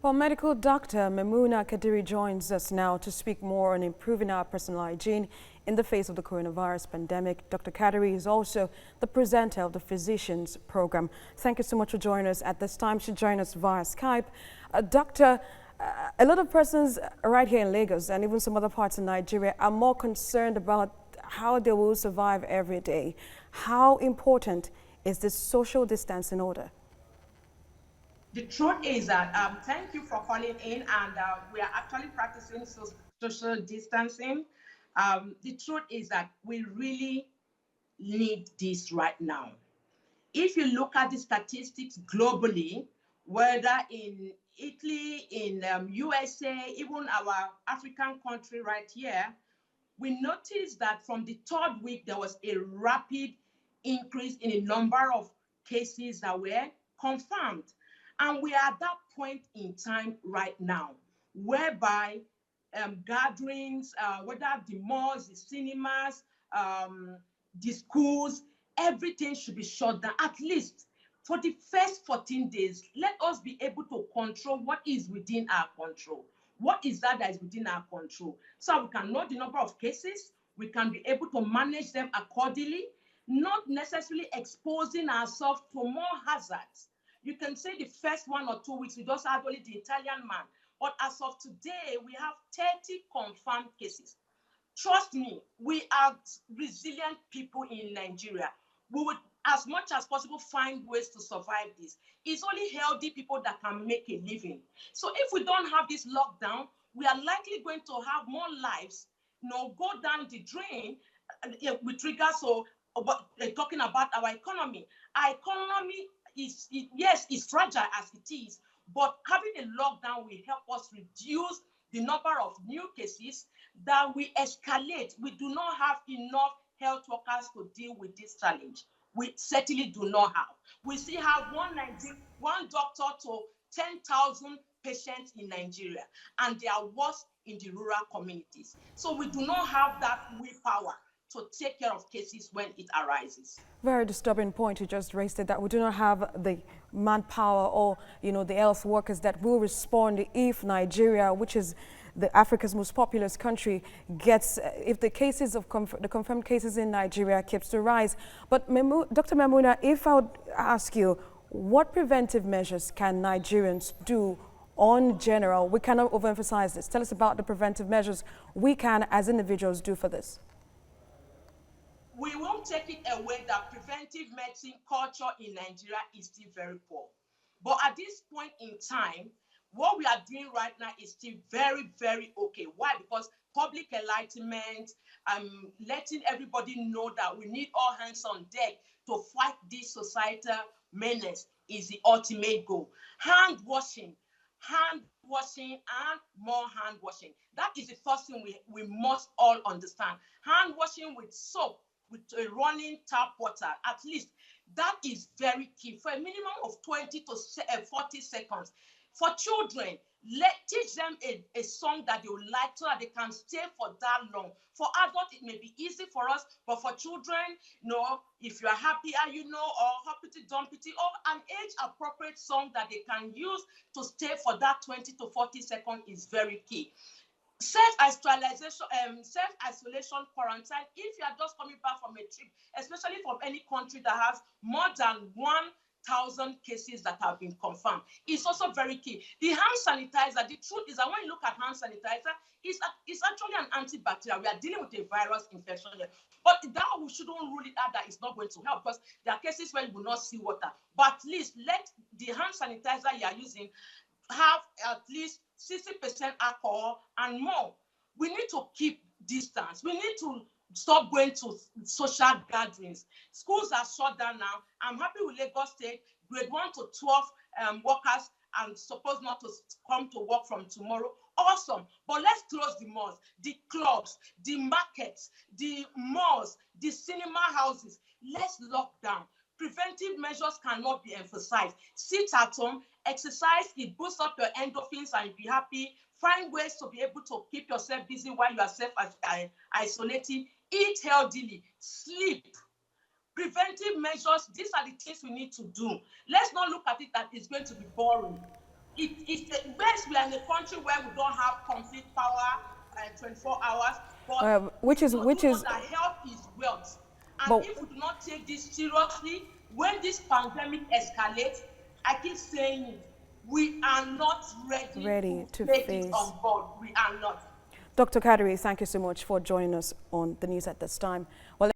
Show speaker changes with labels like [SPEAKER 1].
[SPEAKER 1] Well, medical doctor Maimouna Kadiri joins us now to speak more on improving our personal hygiene in the face of the coronavirus pandemic. Dr. Kadiri is also the presenter of the Physicians Program. Thank you so much for joining us at this time. She joined us via Skype. Doctor, a lot of persons right here in Lagos and even some other parts in Nigeria are more concerned about how they will survive every day. How important is this social distancing order?
[SPEAKER 2] The truth is that thank you for calling in, and we are actually practicing social distancing. The truth is that we really need this right now. If you look at the statistics globally, whether in Italy, in USA, even our African country right here, we noticed that from the third week, there was a rapid increase in the number of cases that were confirmed. And we are at that point in time right now, whereby gatherings, whether the malls, the cinemas, the schools, everything should be shut down. At least for the first 14 days, let us be able to control what is within our control. What is that is within our control? So we can know the number of cases, we can be able to manage them accordingly, not necessarily exposing ourselves to more hazards. You can say the first 1 or 2 weeks, we just had only the Italian man. But as of today, we have 30 confirmed cases. Trust me, we are resilient people in Nigeria. We would, as much as possible, find ways to survive this. It's only healthy people that can make a living. So if we don't have this lockdown, we are likely going to have more lives, go down the drain with regards to talking about our economy. Our economy yes, it's fragile as it is, but having a lockdown will help us reduce the number of new cases that we escalate. We do not have enough health workers to deal with this challenge. We certainly do not have. We still have one doctor to 10,000 patients in Nigeria, and they are worse in the rural communities. So we do not have that willpower to take care of cases when it arises.
[SPEAKER 1] Very disturbing point you just raised, it that we do not have the manpower or the health workers that will respond if Nigeria, which is Africa's most populous country, gets if the cases of the confirmed cases in Nigeria keeps to rise. But Dr. Maimouna, if I would ask you, what preventive measures can Nigerians do on general? We cannot overemphasize this. Tell us about the preventive measures we can as individuals do for this.
[SPEAKER 2] We won't take it away that preventive medicine culture in Nigeria is still very poor. But at this point in time, what we are doing right now is still very, very okay. Why? Because public enlightenment, letting everybody know that we need all hands on deck to fight this societal menace is the ultimate goal. Hand washing, and more hand washing. That is the first thing we must all understand. Hand washing with soap, with a running tap water, at least. That is very key for a minimum of 20 to 40 seconds. For children, teach them a song that they would like so that they can stay for that long. For adults, it may be easy for us, but for children, if you are happy, or hoppity dumpity, or an age-appropriate song that they can use to stay for that 20 to 40 seconds is very key. Self-isolation, quarantine, if you are just coming back from a trip, especially from any country that has more than 1,000 cases that have been confirmed, is also very key. The hand sanitizer, the truth is that when you look at hand sanitizer, it's actually an antibacterial. We are dealing with a virus infection here. But that we shouldn't rule it out that it's not going to help, because there are cases where you will not see water. But at least let the hand sanitizer you are using have at least 60% alcohol and more. We need to keep distance. We need to stop going to social gatherings. Schools are shut down now. I'm happy with Lagos State, grade 1 to 12 workers are supposed not to come to work from tomorrow. Awesome. But let's close the malls, the clubs, the markets, the malls, the cinema houses. Let's lock down. Preventive measures cannot be emphasized. Sit at home, exercise, it boosts up your endorphins and you'll be happy. Find ways to be able to keep yourself busy while you are self-isolating. Eat healthily, sleep. Preventive measures, these are the things we need to do. Let's not look at it that it's going to be boring. it's the best we are in a country where we don't have complete power 24 hours, but
[SPEAKER 1] which is
[SPEAKER 2] that health is wealth. And if we do not take this seriously, when this pandemic escalates, I keep saying it, we are not ready to take it on board. We are not.
[SPEAKER 1] Dr. Kadiri, thank you so much for joining us on the news at this time. Well,